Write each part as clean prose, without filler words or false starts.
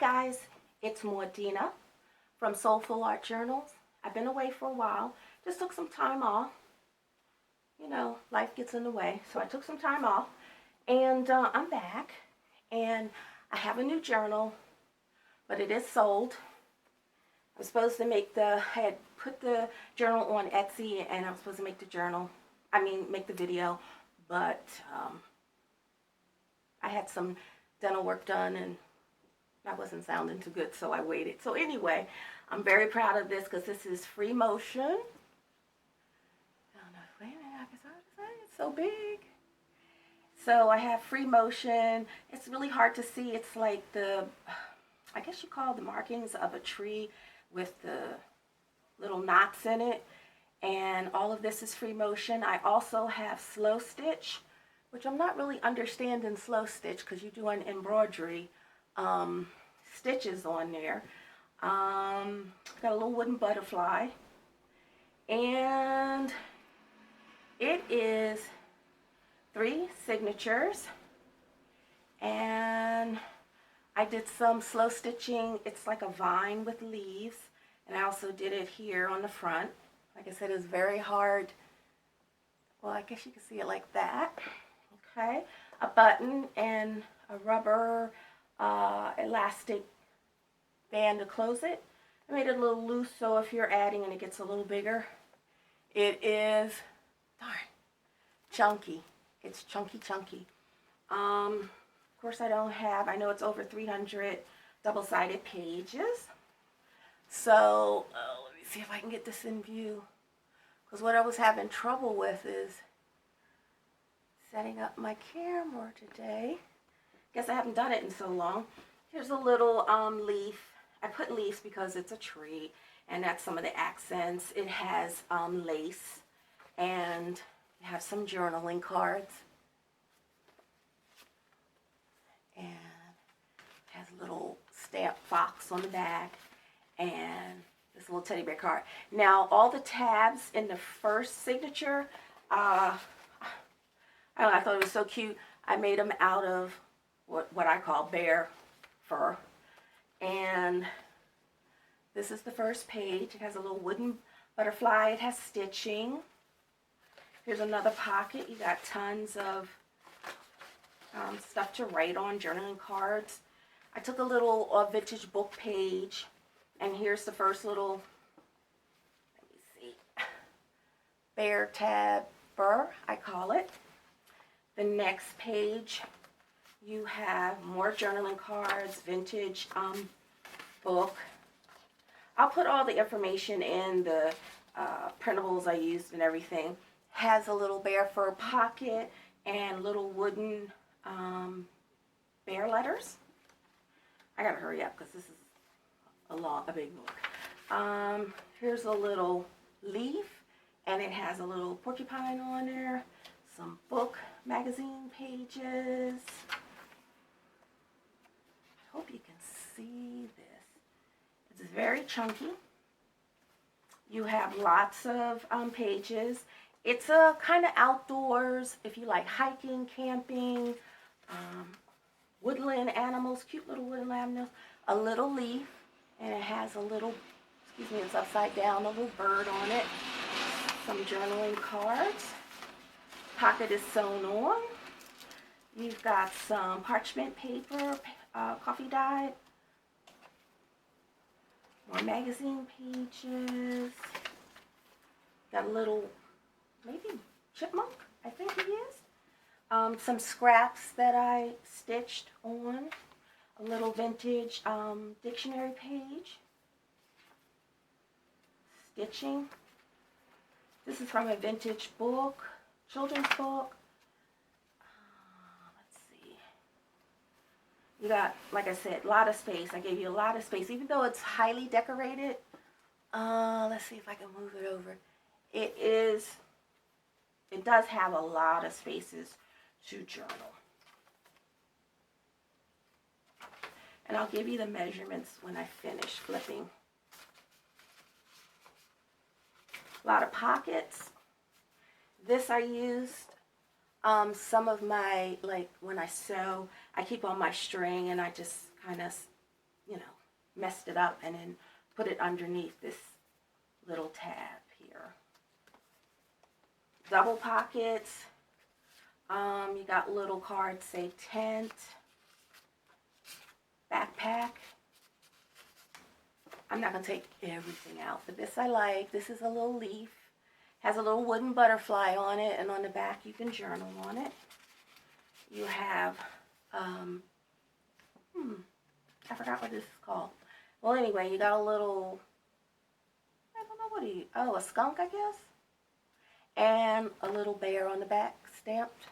guys, it's Dina from Soulful Art Journals. I've been away for a while, just took some time off. You know, life gets in the way, so I took some time off, and I'm back, and I have a new journal, but it is sold. I'm supposed to make I had put the journal on Etsy, and I'm supposed to make make the video, but I had some dental work done, and that wasn't sounding too good, so I waited. So anyway, I'm very proud of this because this is free motion. Wait a minute, it's so big. So I have free motion. It's really hard to see. It's like I guess you call the markings of a tree with the little knots in it. And all of this is free motion. I also have slow stitch, which I'm not really understanding slow stitch because you're doing embroidery stitches on there. Got a little wooden butterfly, and it is 3 signatures, and I did some slow stitching. It's like a vine with leaves, and I also did it here on the front. Like I said, it's very hard. Well, I guess you can see it like that. Okay, a button and a rubber elastic band to close it. I made it a little loose, so if you're adding and it gets a little bigger, it is, darn, chunky. It's chunky. Of course, I know it's over 300 double-sided pages. So let me see if I can get this in view, because what I was having trouble with is setting up my camera today. Guess I haven't done it in so long. Here's a little leaf. I put leaves because it's a tree, and that's some of the accents. It has lace, and you have some journaling cards, and it has a little stamp fox on the back, and this little teddy bear card. Now, all the tabs in the first signature, I don't know, I thought it was so cute. I made them out of what I call bear fur. And this is the first page. It has a little wooden butterfly. It has stitching. Here's another pocket. You got tons of stuff to write on, journaling cards. I took a little vintage book page, and here's the first little, let me see, bear tabber, I call it. The next page, you have more journaling cards, vintage book. I'll put all the information in the printables I used and everything. Has a little bear fur pocket and little wooden bear letters. I gotta hurry up because this is a big book. Here's a little leaf, and it has a little porcupine on there. Some book magazine pages. I hope you can see this. It's very chunky. You have lots of pages. It's a kind of outdoors, if you like hiking, camping, woodland animals, cute little woodland animals. A little leaf, and it has a little, it's upside down, a little bird on it. Some journaling cards. Pocket is sewn on. You've got some parchment paper, coffee dyed. More magazine pages. Got a little, maybe chipmunk, I think it is. Some scraps that I stitched on. A little vintage dictionary page. Stitching. This is from a vintage book, children's book. You got, like I said, a lot of space. I gave you a lot of space. Even though it's highly decorated, let's see if I can move it over. It does have a lot of spaces to journal. And I'll give you the measurements when I finish flipping. A lot of pockets. This I used some of my, like when I sew, I keep on my string and I just kind of you know, messed it up and then put it underneath this little tab here. Double pockets. You got little cards, say tent, backpack. I'm not going to take everything out, but this I like. This is a little leaf. Has a little wooden butterfly on it, and on the back you can journal on it. You have, I forgot what this is called. Well, anyway, you got a little, I don't know what a skunk, I guess. And a little bear on the back, stamped.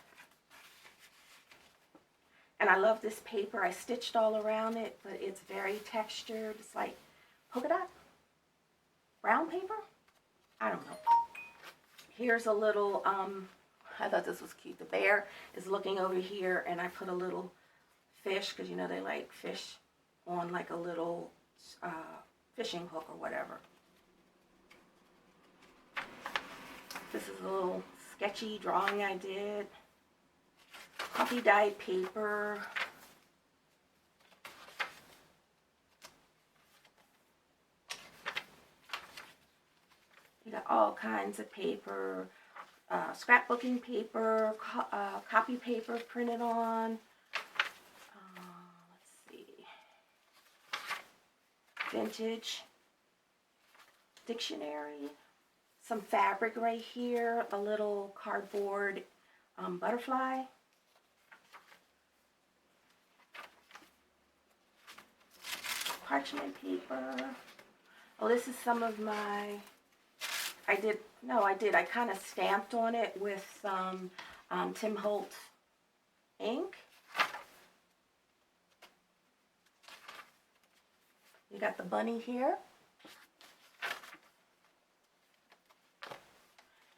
And I love this paper. I stitched all around it, but it's very textured. It's like polka dot, brown paper? I don't know. Here's a little, I thought this was cute. The bear is looking over here, and I put a little fish, because you know they like fish, on like a little fishing hook or whatever. This is a little sketchy drawing I did. Coffee dyed paper. You got all kinds of paper, scrapbooking paper, copy paper printed on. Let's see. Vintage dictionary. Some fabric right here. A little cardboard butterfly. Parchment paper. Oh, this is some of my, I kind of stamped on it with some Tim Holtz ink. You got the bunny here.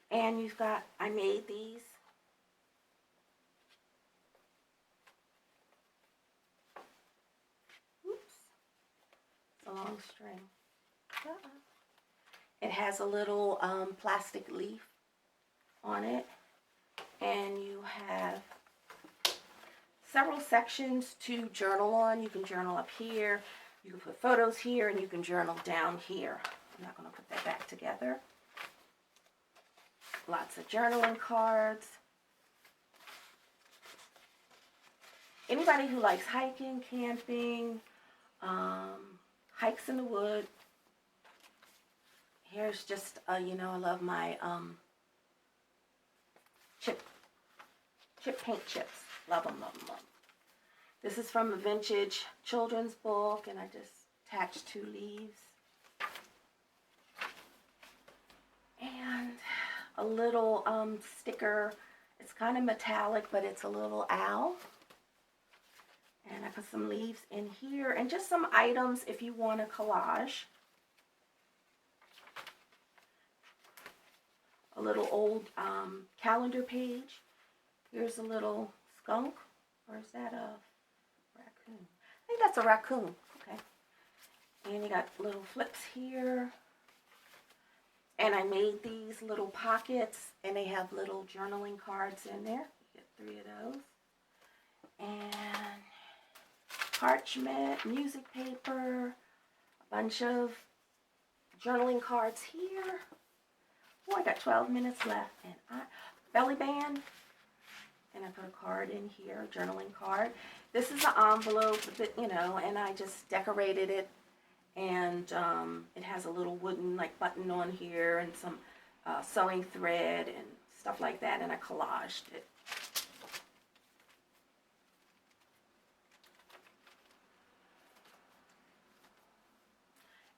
And you've got, I made these. A long string. It has a little plastic leaf on it, and you have several sections to journal on. You can journal up here, you can put photos here, and you can journal down here. I'm not going to put that back together. Lots of journaling cards. Anybody who likes hiking, camping, hikes in the wood. Here's just, you know, I love my chip paint chips. Love them, love them, love them. This is from a vintage children's book, and I just attached 2 leaves. And a little sticker. It's kind of metallic, but it's a little owl. And I put some leaves in here, and just some items if you want a collage. A little old calendar page. Here's a little skunk, or is that a raccoon? I think that's a raccoon. Okay. And you got little flips here. And I made these little pockets, and they have little journaling cards in there. You get 3 of those. And parchment, music paper, a bunch of journaling cards here. Oh, I got 12 minutes left. And belly band. And I put a card in here, a journaling card. This is an envelope, you know, and I just decorated it. And it has a little wooden like button on here, and some sewing thread and stuff like that, and I collaged it.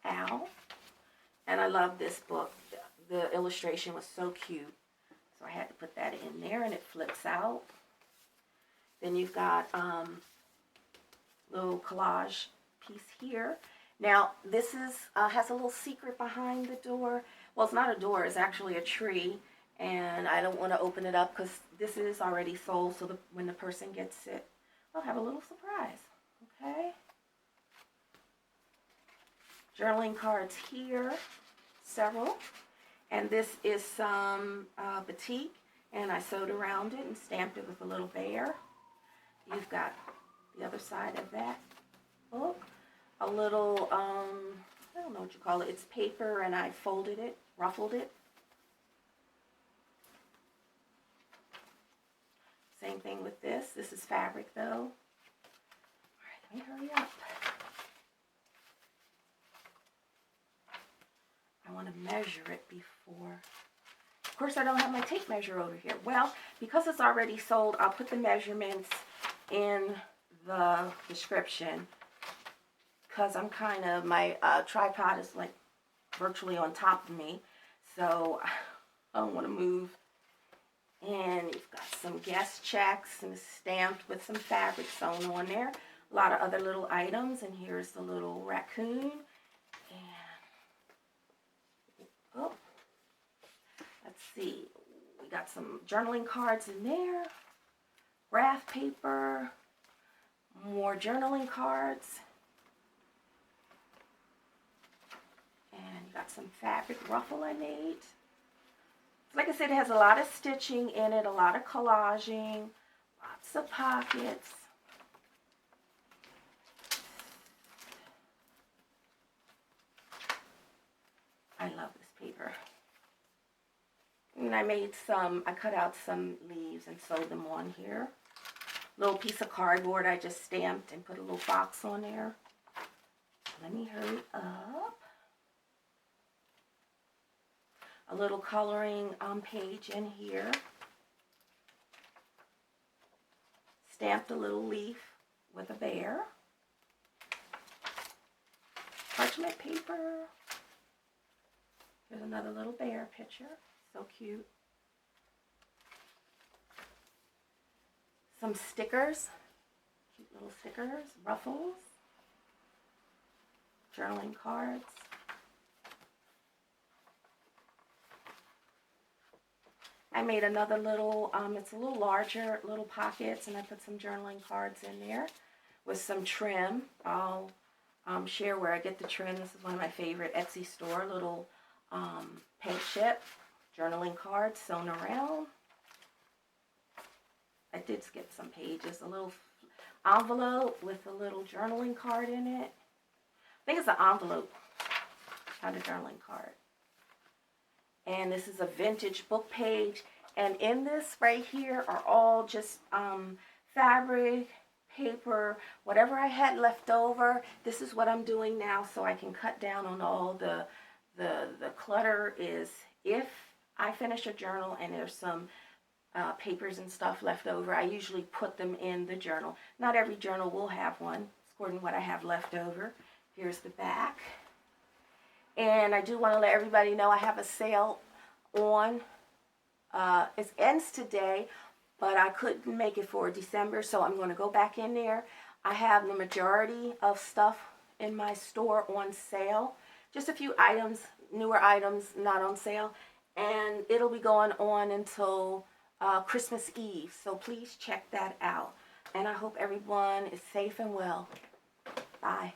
Owl. And I love this book. The illustration was so cute, so I had to put that in there, and it flips out. Then you've got little collage piece here. Now, this is has a little secret behind the door. Well, it's not a door, it's actually a tree, and I don't want to open it up because this is already sold, so when the person gets it, they'll have a little surprise, okay? Journaling cards here, several, and this is some batik, and I sewed around it and stamped it with a little bear. You've got the other side of that book. a little, I don't know what you call it. It's paper, and I folded it, ruffled it. Same thing with this. This is fabric, though. All right, let me hurry up. I want to measure it before. Of course, I don't have my tape measure over here. Well, because it's already sold, I'll put the measurements in the description, because I'm kind of, my tripod is like virtually on top of me, so I don't want to move. And you've got some guest checks and stamped with some fabric sewn on there. A lot of other little items, and here's the little raccoon. And oh, let's see, we got some journaling cards in there, graph paper, more journaling cards, and you got some fabric ruffle I made. Like I said, it has a lot of stitching in it, a lot of collaging, lots of pockets. I love this paper. And I made some, I cut out some leaves and sewed them on here. Little piece of cardboard I just stamped and put a little box on there. Let me hurry up. A little coloring page in here. Stamped a little leaf with a bear. Parchment paper. Here's another little bear picture. So cute. Some stickers. Cute little stickers. Ruffles. Journaling cards. I made another little, it's a little larger, little pockets, and I put some journaling cards in there with some trim. I'll share where I get the trim. This is one of my favorite Etsy store, little paint chip journaling cards sewn around. I did skip some pages. A little envelope with a little journaling card in it. I think it's an envelope, not a journaling card. And this is a vintage book page. And in this right here are all just fabric, paper, whatever I had left over. This is what I'm doing now so I can cut down on all the clutter. Is if I finish a journal and there's some papers and stuff left over, I usually put them in the journal. Not every journal will have one. It's according to what I have left over. Here's the back. And I do want to let everybody know I have a sale on. It ends today, but I couldn't make it for December, so I'm going to go back in there. I have the majority of stuff in my store on sale. Just a few items, newer items, not on sale. And it'll be going on until Christmas Eve, so please check that out. And I hope everyone is safe and well. Bye.